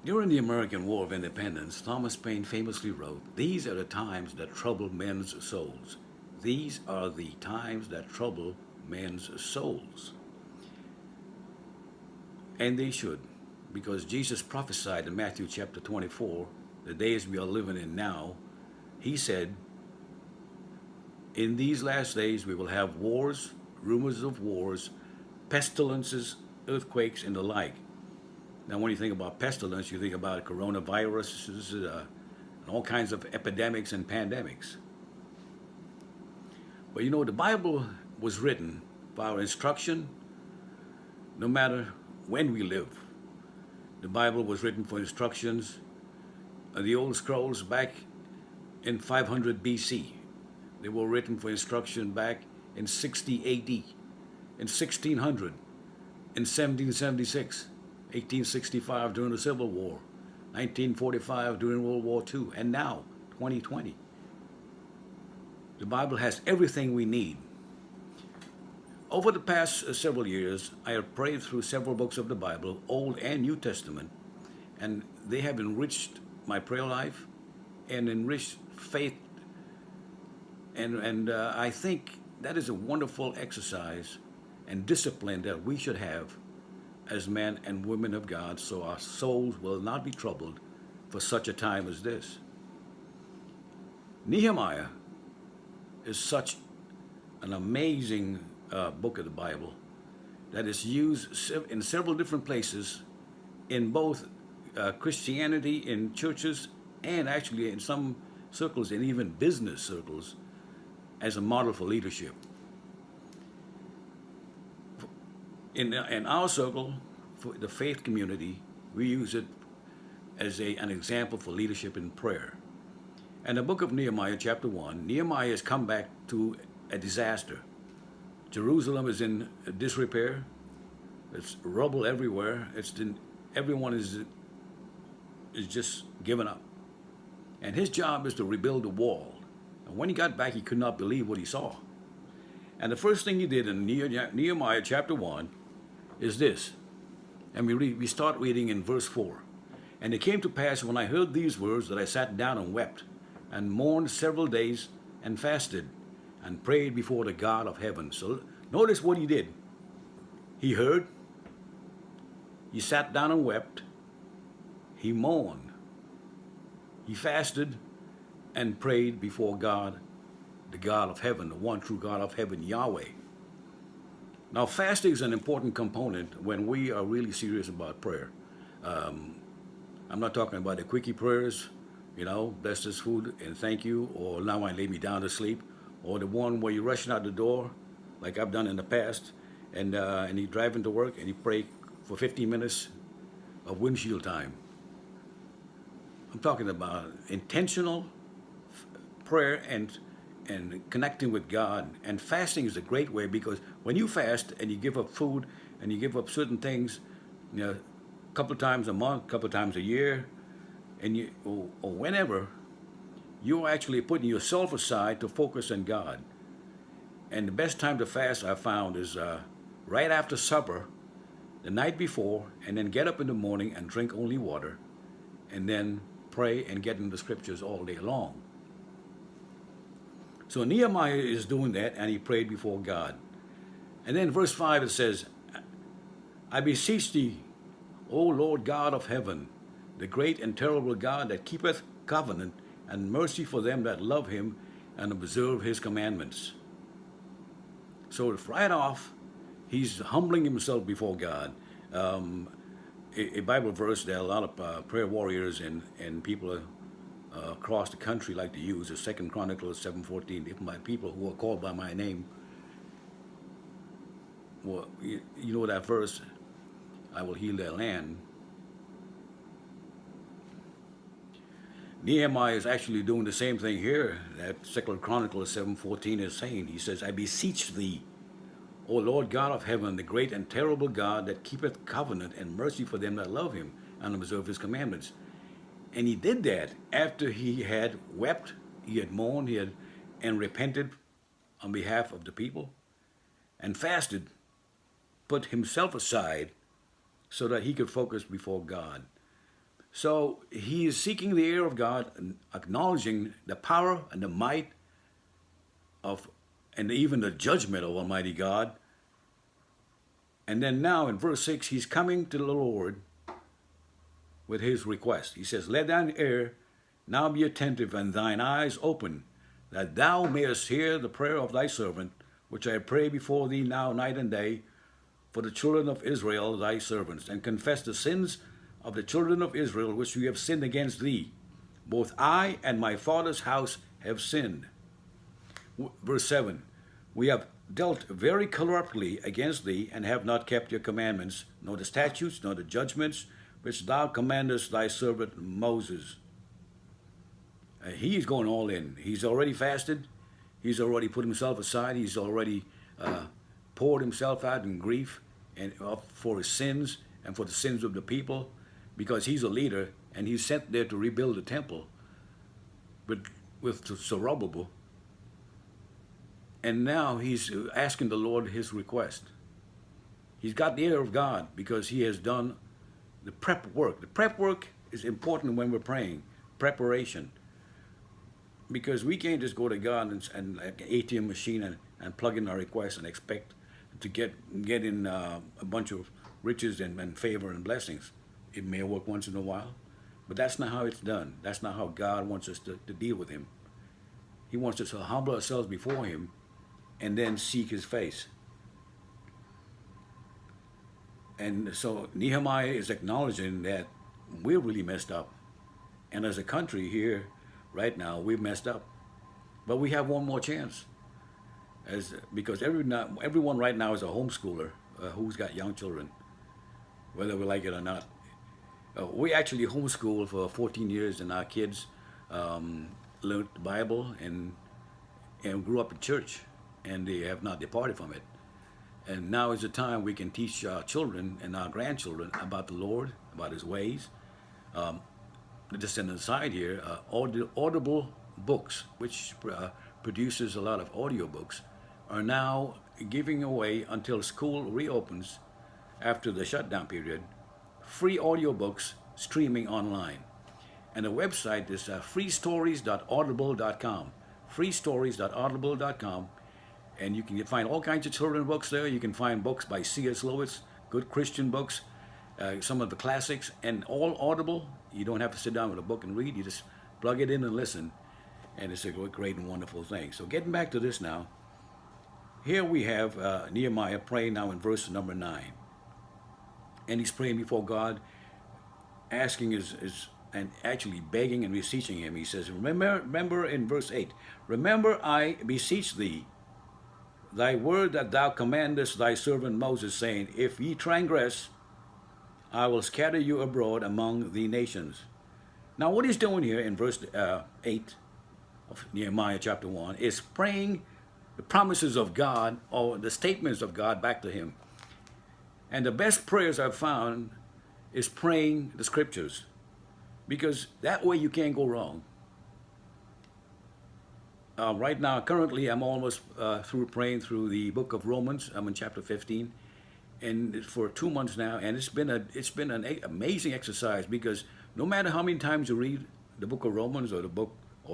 During the American War of Independence, Thomas Paine famously wrote, "These are the times that trouble men's souls. These are the times that trouble men's souls." And they should, because Jesus prophesied in Matthew chapter 24, the days we are living in now, he said, "In these last days we will have wars, rumors of wars, pestilences, earthquakes, and the like." Now, when you think about pestilence, you think about coronaviruses, and all kinds of epidemics and pandemics. But you know, the Bible was written for our instruction no matter when we live. The Bible was written for instructions. The old scrolls back in 500 BC. They were written for instruction back in 60 AD, in 1600, in 1776, 1865 during the Civil War, 1945 during World War II, and now, 2020. The Bible has everything we need. Over the past several years, I have prayed through several books of the Bible, Old and New Testament, and they have enriched my prayer life and enriched faith. And I think that is a wonderful exercise and discipline that we should have as men and women of God, so our souls will not be troubled for such a time as this. Nehemiah is such an amazing book of the Bible that is used in several different places in both Christianity, in churches, and actually in some circles, and even business circles, as a model for leadership. In our circle, for the faith community, we use it as an example for leadership in prayer. And the book of Nehemiah, chapter 1, Nehemiah has come back to a disaster. Jerusalem is in disrepair. There's rubble everywhere. Everyone is just given up. And his job is to rebuild the wall. And when he got back, he could not believe what he saw. And the first thing he did in Nehemiah chapter 1 is this. And we start reading in verse 4. "And it came to pass when I heard these words that I sat down and wept and mourned several days and fasted and prayed before the God of heaven." So notice what he did. He heard, he sat down and wept, he mourned, he fasted and prayed before God, the God of heaven, the one true God of heaven, Yahweh. Now, fasting is an important component when we are really serious about prayer. I'm not talking about the quickie prayers, bless this food and thank you, or now I lay me down to sleep, or the one where you're rushing out the door, like I've done in the past, and you driving to work and you pray for 15 minutes of windshield time. I'm talking about intentional prayer and connecting with God. And fasting is a great way, because when you fast and you give up food and you give up certain things, a couple of times a month, a couple of times a year, and or whenever, you're actually putting yourself aside to focus on God. And the best time to fast, I found, is right after supper, the night before, and then get up in the morning and drink only water, and then pray and get in the scriptures all day long. So Nehemiah is doing that, and he prayed before God. And then verse 5, it says, "I beseech thee, O Lord God of heaven, the great and terrible God that keepeth covenant and mercy for them that love him and observe his commandments." So right off, he's humbling himself before God. A Bible verse that a lot of prayer warriors and people across the country like to use is 2 Chronicles 7:14. "If my people who are called by my name," well, you know that verse, "I will heal their land." Nehemiah is actually doing the same thing here that 2 Chronicles 7:14 is saying. He says, "I beseech thee, O Lord God of heaven, the great and terrible God that keepeth covenant and mercy for them that love him and observe his commandments." And he did that after he had wept, he had mourned, and repented on behalf of the people, and fasted, put himself aside so that he could focus before God. So he is seeking the ear of God, and acknowledging the power and the might of, and even the judgment of Almighty God. And then now in verse 6, he's coming to the Lord with his request. He says, "Let thine ear now be attentive and thine eyes open, that thou mayest hear the prayer of thy servant, which I pray before thee now night and day, for the children of Israel thy servants, and confess the sins of the children of Israel which we have sinned against thee. Both I and my father's house have sinned." Verse 7, "We have dealt very corruptly against thee, and have not kept your commandments, nor the statutes, nor the judgments, which thou commandest thy servant Moses." He's going all in. He's already fasted. He's already put himself aside. He's already poured himself out in grief and for his sins and for the sins of the people, because he's a leader and he's sent there to rebuild the temple with Zerubbabel. And now he's asking the Lord his request. He's got the ear of God because he has done the prep work. The prep work is important when we're praying. Preparation. Because we can't just go to God and like an ATM machine and plug in our request and expect to get in a bunch of riches and favor and blessings. It may work once in a while, but that's not how it's done. That's not how God wants us to deal with him. He wants us to humble ourselves before him and then seek his face. And so Nehemiah is acknowledging that we're really messed up. And as a country here, right now, we've messed up. But we have one more chance. Because everyone right now is a homeschooler who's got young children, whether we like it or not. We actually homeschooled for 14 years, and our kids learned the Bible and grew up in church, and they have not departed from it. And now is the time we can teach our children and our grandchildren about the Lord, about his ways. Just an aside here, Audible books, which produces a lot of audiobooks, are now giving away until school reopens after the shutdown period, free audiobooks streaming online. And the website is freestories.audible.com, freestories.audible.com. And you can find all kinds of children's books there. You can find books by C.S. Lewis, good Christian books, some of the classics, and all Audible. You don't have to sit down with a book and read. You just plug it in and listen. And it's a great and wonderful thing. So getting back to this now, here we have Nehemiah praying now in verse number 9. And he's praying before God, asking and actually begging and beseeching him. He says, remember in verse 8, "Remember, I beseech thee, thy word that thou commandest thy servant Moses, saying, If ye transgress, I will scatter you abroad among the nations." Now what he's doing here in verse 8 of Nehemiah chapter 1 is praying the promises of God, or the statements of God, back to him. And the best prayers I've found is praying the scriptures, because that way you can't go wrong. Right now, currently, I'm almost through praying through the book of Romans. I'm in chapter 15, and for 2 months now, and it's been an amazing exercise, because no matter how many times you read the book of Romans or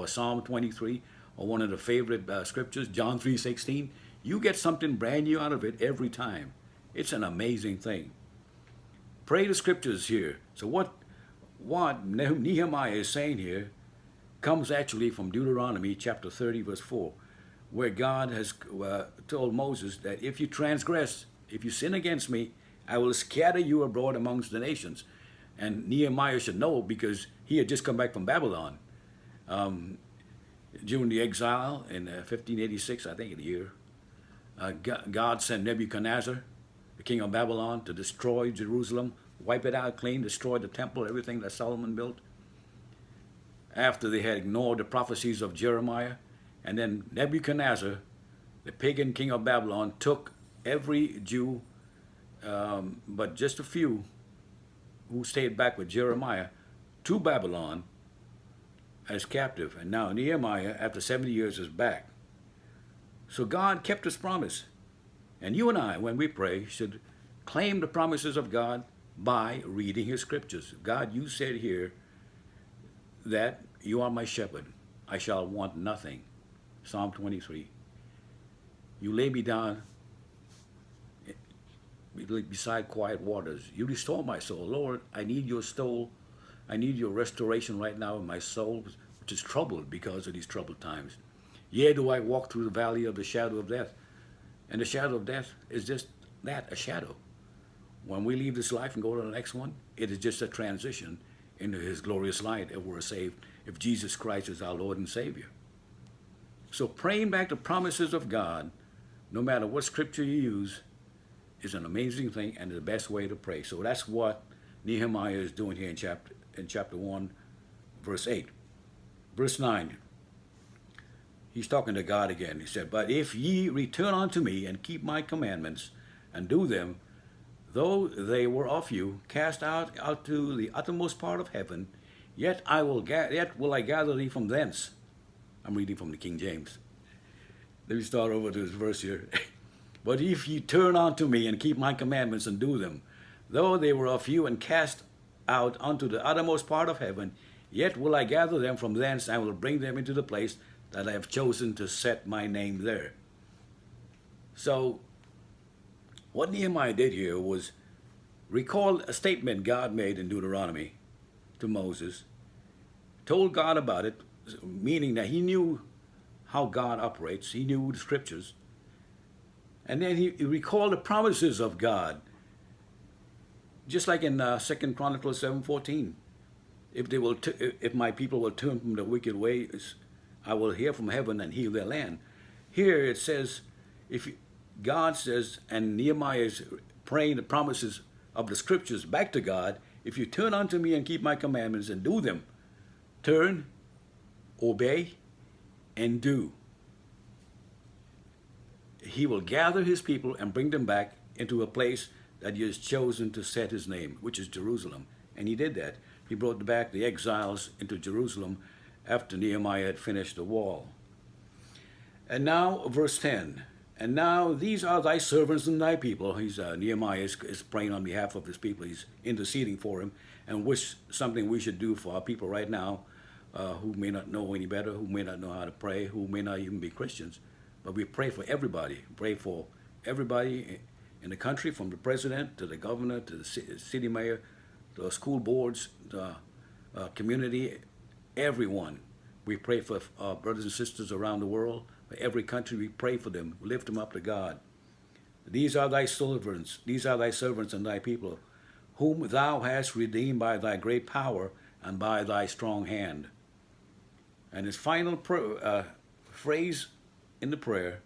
Psalm 23 or one of the favorite scriptures, John 3:16, you get something brand new out of it every time. It's an amazing thing. Pray the scriptures here. So what Nehemiah is saying here comes actually from Deuteronomy chapter 30 verse 4, where God has told Moses that if you transgress, if you sin against me, I will scatter you abroad amongst the nations. And Nehemiah should know, because he had just come back from Babylon during the exile in 1586, I think, in the year. God sent Nebuchadnezzar, the king of Babylon, to destroy Jerusalem, wipe it out clean, destroy the temple, everything that Solomon built, after they had ignored the prophecies of Jeremiah. And then Nebuchadnezzar, the pagan king of Babylon, took every Jew, but just a few who stayed back with Jeremiah, to Babylon as captive. And now Nehemiah, after 70 years, is back. So God kept his promise. And you and I, when we pray, should claim the promises of God by reading his scriptures. God, you said here that you are my shepherd. I shall want nothing. Psalm 23. You lay me down beside quiet waters. You restore my soul. Lord, I need your soul. I need your restoration right now in my soul, which is troubled because of these troubled times. Yea, do I walk through the valley of the shadow of death. And the shadow of death is just that, a shadow. When we leave this life and go to the next one, it is just a transition into his glorious light if we're saved, if Jesus Christ is our Lord and Savior. So praying back the promises of God, no matter what scripture you use, is an amazing thing and the best way to pray. So that's what Nehemiah is doing here in chapter 1, verse 8. Verse 9, he's talking to God again. He said, but if ye return unto me and keep my commandments and do them, though they were of you, cast out to the uttermost part of heaven, yet will I gather thee from thence. I'm reading from the King James. Let me start over to this verse here. But if ye turn unto me and keep my commandments and do them, though they were of you and cast out unto the uttermost part of heaven, yet will I gather them from thence and will bring them into the place that I have chosen to set my name there. So, what Nehemiah did here was recall a statement God made in Deuteronomy to Moses, told God about it, meaning that he knew how God operates, he knew the scriptures, and then he recalled the promises of God, just like in 2 Chronicles 7:14. If my people will turn from the wicked ways, I will hear from heaven and heal their land. Here it says, God says, and Nehemiah is praying the promises of the scriptures back to God, if you turn unto me and keep my commandments and do them, turn, obey, and do, he will gather his people and bring them back into a place that he has chosen to set his name, which is Jerusalem. And he did that. He brought back the exiles into Jerusalem after Nehemiah had finished the wall. And now, verse 10. And now these are thy servants and thy people. Nehemiah is praying on behalf of his people. He's interceding for him, and something we should do for our people right now, who may not know any better, who may not know how to pray, who may not even be Christians. But we pray for everybody. Pray for everybody in the country, from the president to the governor to the city mayor, to the school boards, the community, everyone. We pray for our brothers and sisters around the world. For every country, we pray for them. We lift them up to God. These are thy servants. These are thy servants and thy people, whom thou hast redeemed by thy great power and by thy strong hand. And his final phrase in the prayer,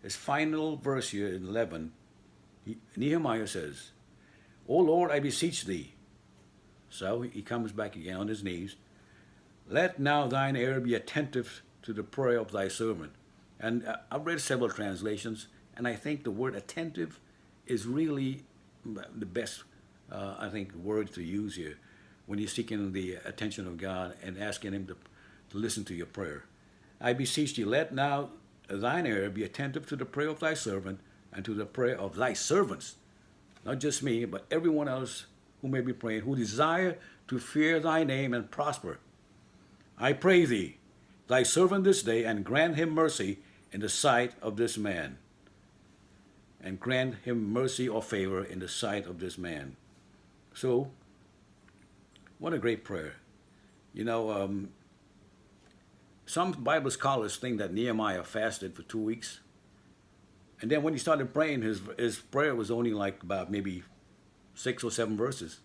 his final verse here in 11, Nehemiah says, O Lord, I beseech thee. So he comes back again on his knees. Let now thine ear be attentive to the prayer of thy servant. And I've read several translations, and I think the word attentive is really the best, word to use here when you're seeking the attention of God and asking him to listen to your prayer. I beseech thee, let now thine ear be attentive to the prayer of thy servant and to the prayer of thy servants, not just me, but everyone else who may be praying, who desire to fear thy name and prosper. I pray thee, thy servant this day, and grant him mercy in the sight of this man. And grant him mercy or favor in the sight of this man. So, what a great prayer. Some Bible scholars think that Nehemiah fasted for 2 weeks. And then when he started praying, his prayer was only like about maybe 6 or 7 verses.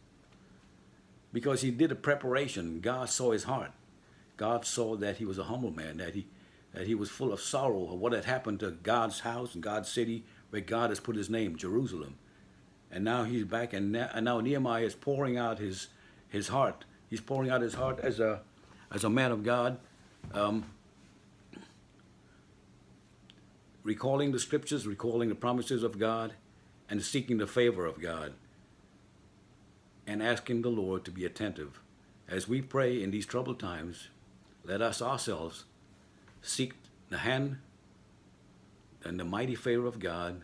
Because he did a preparation. God saw his heart. God saw that he was a humble man, that he was full of sorrow of what had happened to God's house and God's city where God has put his name, Jerusalem. And now he's back, and now Nehemiah is pouring out his heart. He's pouring out his heart as a man of God, recalling the scriptures, recalling the promises of God, and seeking the favor of God, and asking the Lord to be attentive. As we pray in these troubled times, let us ourselves seek the hand and the mighty favor of God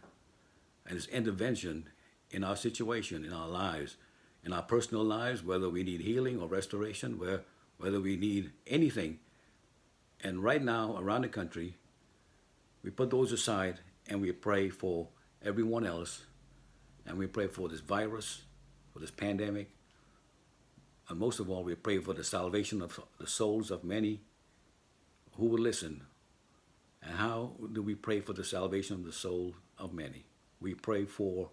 and his intervention in our situation, in our lives, in our personal lives, whether we need healing or restoration, whether we need anything. And right now, around the country, we put those aside and we pray for everyone else. And we pray for this virus, for this pandemic. And most of all, we pray for the salvation of the souls of many who will listen. And how do we pray for the salvation of the soul of many? We pray for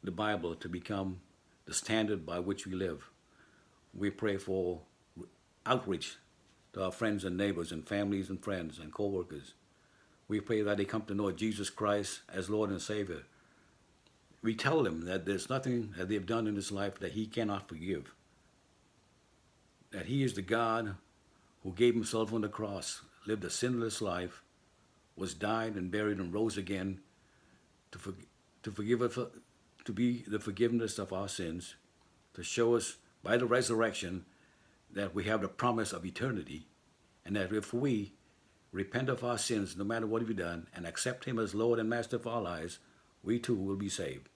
the Bible to become the standard by which we live. We pray for outreach to our friends and neighbors and families and friends and co-workers. We pray that they come to know Jesus Christ as Lord and Savior. We tell them that there's nothing that they've done in this life that He cannot forgive. That He is the God who gave Himself on the cross, lived a sinless life, was died and buried and rose again to forgive us, to be the forgiveness of our sins, to show us by the resurrection that we have the promise of eternity, and that if we repent of our sins, no matter what we've done, and accept Him as Lord and Master of our lives, we too will be saved.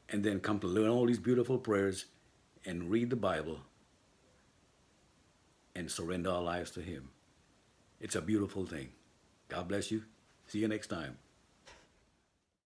And then come to learn all these beautiful prayers and read the Bible and surrender our lives to Him. It's a beautiful thing. God bless you. See you next time.